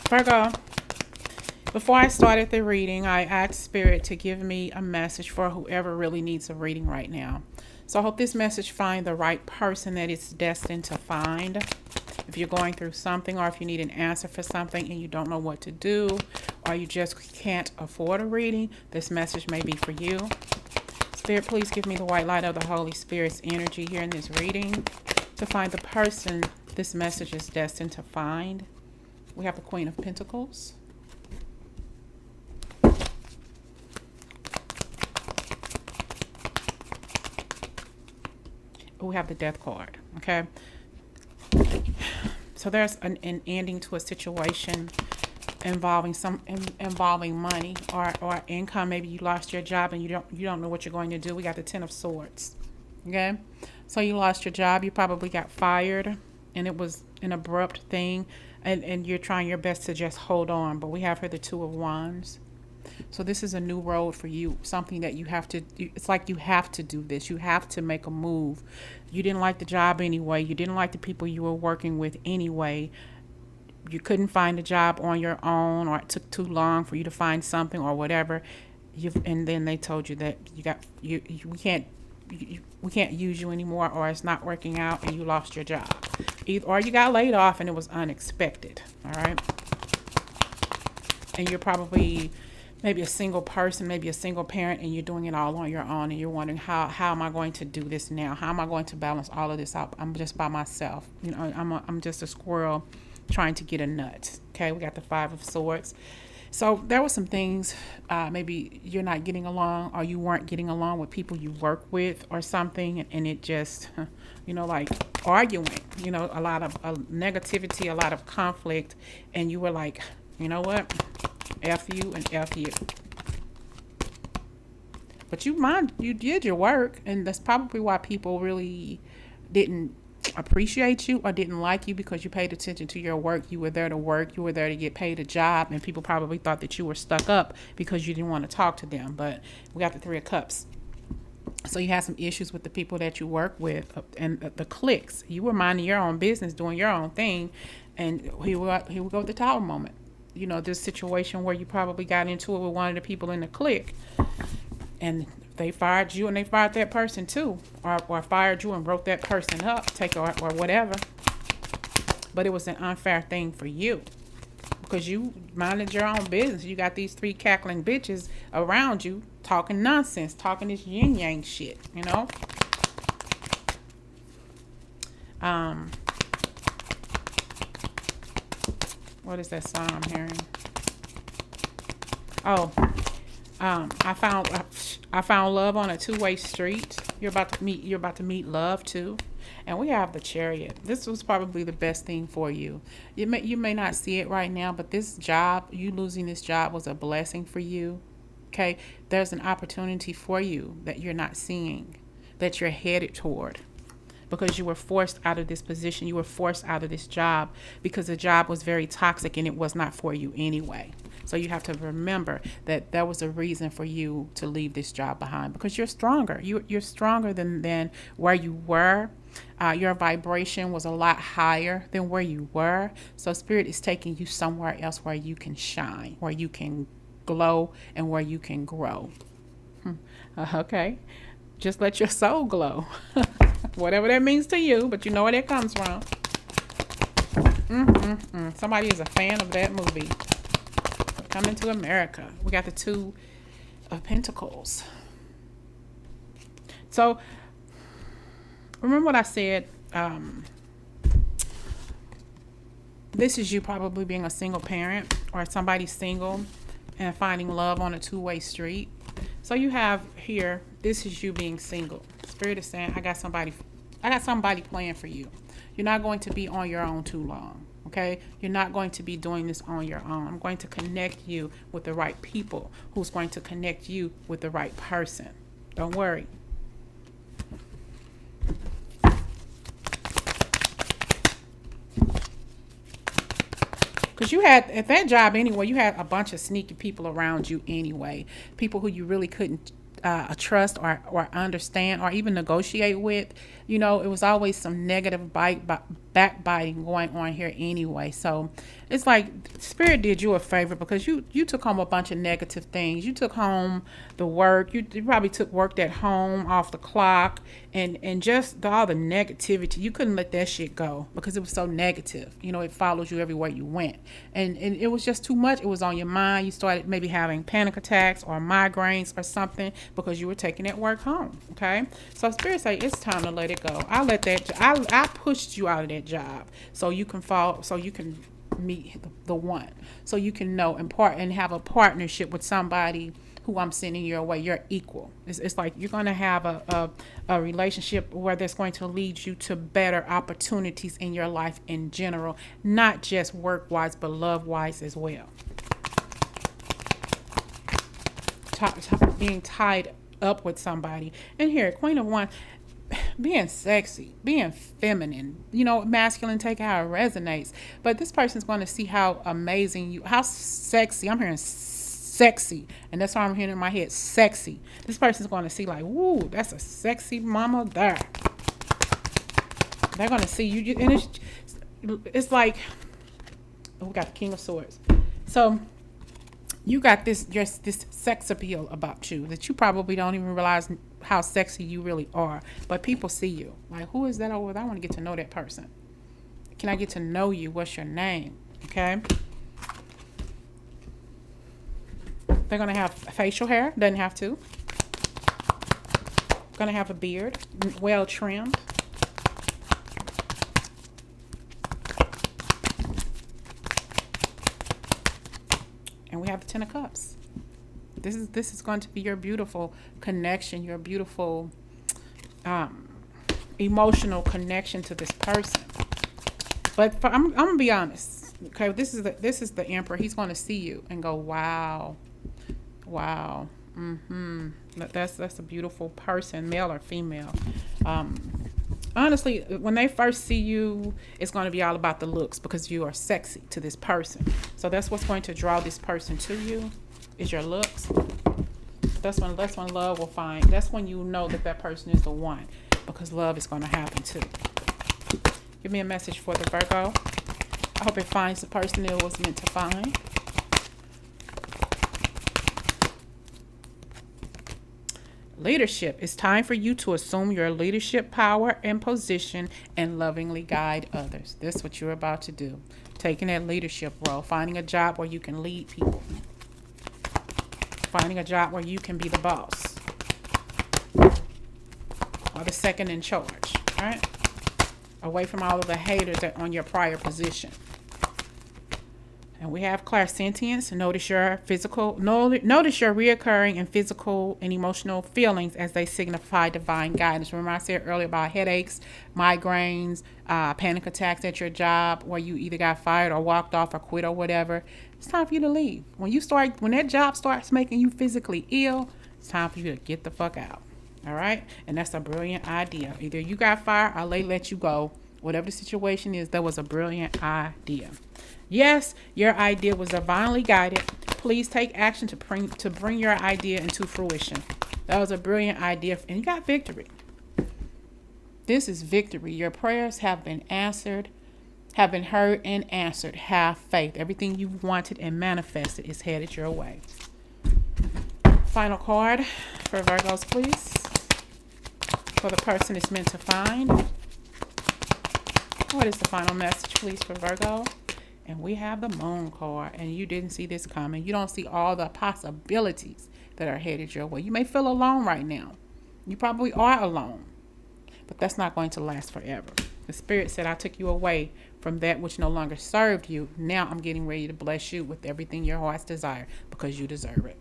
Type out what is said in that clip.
Virgo, before I started the reading, I asked Spirit to give me a message for whoever really needs a reading right now. So I hope this message find the right person that it's destined to find. If you're going through something, or if you need an answer for something and you don't know what to do, or you just can't afford a reading, this message may be for you. Spirit, please give me the white light of the Holy Spirit's energy here in this reading to find the person this message is destined to find. We have the Queen of Pentacles. We have the Death card. Okay. So there's an ending to a situation involving money or income. Maybe you lost your job and you don't know what you're going to do. We got the Ten of Swords. Okay. So you lost your job. You probably got fired, and it was an abrupt thing, and you're trying your best to just hold on. But we have here the Two of Wands. So this is a new road for you, something that you have to do. It's like you have to do this. You have to make a move. You didn't like the job anyway. You didn't like the people you were working with anyway. You couldn't find a job on your own, or it took too long for you to find something or whatever. And then they told you that we can't use you anymore, or it's not working out, and you lost your job. Or you got laid off and it was unexpected. All right. And you're probably maybe a single person, maybe a single parent, and you're doing it all on your own, and you're wondering, how am I going to do this now? How am I going to balance all of this out? I'm just by myself. You know, I'm just a squirrel trying to get a nut. Okay, we got the Five of Swords. So there were some things, maybe you're not getting along, or you weren't getting along with people you work with or something, and it just, like arguing, a lot of negativity, a lot of conflict, and you were like, you know what? F you and F you. But you did your work, and that's probably why people really didn't appreciate you or didn't like you, because you paid attention to your work. You were there to work. You were there to get paid a job, and people probably thought that you were stuck up because you didn't want to talk to them. But we got the Three of Cups. So you had some issues with the people that you work with, and the cliques. You were minding your own business, doing your own thing, and here we go with the Tower moment. This situation where you probably got into it with one of the people in the clique, and they fired you and they fired that person too, or fired you and wrote that person up, or whatever. But it was an unfair thing for you, because you minded your own business. You got these three cackling bitches around you talking nonsense, talking this yin yang shit, What is that song I'm hearing? Oh, I found love on a two-way street. You're about to meet love too. And we have the Chariot. This was probably the best thing for you. You may not see it right now, but this job, you losing this job, was a blessing for you. Okay? There's an opportunity for you that you're not seeing, that you're headed toward, because you were forced out of this position. You were forced out of this job because the job was very toxic and it was not for you anyway. So you have to remember that there was a reason for you to leave this job behind, because you're stronger. You're stronger than where you were. Your vibration was a lot higher than where you were. So Spirit is taking you somewhere else where you can shine, where you can glow, and where you can grow. Okay. Just let your soul glow. Whatever that means to you, but you know where that comes from. Somebody is a fan of that movie. Coming to America. We got the Two of Pentacles. So, remember what I said? This is you probably being a single parent, or somebody single and finding love on a two-way street. So you have here, this is you being single. Spirit is saying, I got somebody playing for you. You're not going to be on your own too long. Okay? You're not going to be doing this on your own. I'm going to connect you with the right people, who's going to connect you with the right person. Don't worry. Because you had, at that job anyway, you had a bunch of sneaky people around you anyway. People who you really couldn't trust or understand or even negotiate with. It was always some negative backbiting going on here anyway. So it's like Spirit did you a favor because you took home a bunch of negative things. You took home the work. You probably took work at home off the clock, and just all the negativity. You couldn't let that shit go because it was so negative. You know, it follows you everywhere you went, and it was just too much. It was on your mind. You started maybe having panic attacks or migraines or something because you were taking that work home. Okay, so Spirit say it's time to let it go. I pushed you out of that job so you can meet the one, so you can know and have a partnership with somebody who I'm sending your way. You're equal. It's like you're going to have a relationship where that's going to lead you to better opportunities in your life in general, not just work wise but love wise as well. Being tied up with somebody, and here Queen of Wands, being sexy, being feminine, masculine, take how it resonates. But this person's going to see how amazing how sexy. I'm hearing sexy, and that's why I'm hearing in my head sexy. This person's going to see like, woo, that's a sexy mama there. They're going to see you, and it's like, we got the King of Swords. So you got this sex appeal about you that you probably don't even realize how sexy you really are. But people see you. Like, who is that over there? I want to get to know that person. Can I get to know you? What's your name? Okay. They're going to have facial hair. Doesn't have to. Going to have a beard. Well trimmed. And we have the Ten of Cups. This is going to be your beautiful connection, your beautiful emotional connection to this person. But I'm gonna be honest. Okay, this is the Emperor. He's going to see you and go, wow. That's a beautiful person, male or female. Honestly, when they first see you, it's going to be all about the looks because you are sexy to this person. So that's what's going to draw this person to you, is your looks. That's when love will find. That's when you know that person is the one, because love is going to happen too. Give me a message for the Virgo. I hope it finds the person it was meant to find. Leadership. It's time for you to assume your leadership power and position and lovingly guide others. This is what you're about to do. Taking that leadership role. Finding a job where you can lead people. Finding a job where you can be the boss. Or the second in charge. All right? Away from all of the haters that on your prior position. And we have clairsentience. Notice your reoccurring and physical and emotional feelings as they signify divine guidance. Remember I said earlier about headaches, migraines, panic attacks at your job where you either got fired or walked off or quit or whatever. It's time for you to leave. When that job starts making you physically ill, it's time for you to get the fuck out. All right? And that's a brilliant idea. Either you got fired or they let you go. Whatever the situation is, that was a brilliant idea. Yes, your idea was divinely guided. Please take action to bring your idea into fruition. That was a brilliant idea, and you got victory. This is victory. Your prayers have been answered, have been heard and answered. Have faith. Everything you wanted and manifested is headed your way. Final card for Virgos, please. For the person it's meant to find. What is the final message, please, for Virgo? And we have the Moon card, and you didn't see this coming. You don't see all the possibilities that are headed your way. You may feel alone right now. You probably are alone, but that's not going to last forever. The Spirit said, I took you away from that which no longer served you. Now I'm getting ready to bless you with everything your heart's desire because you deserve it.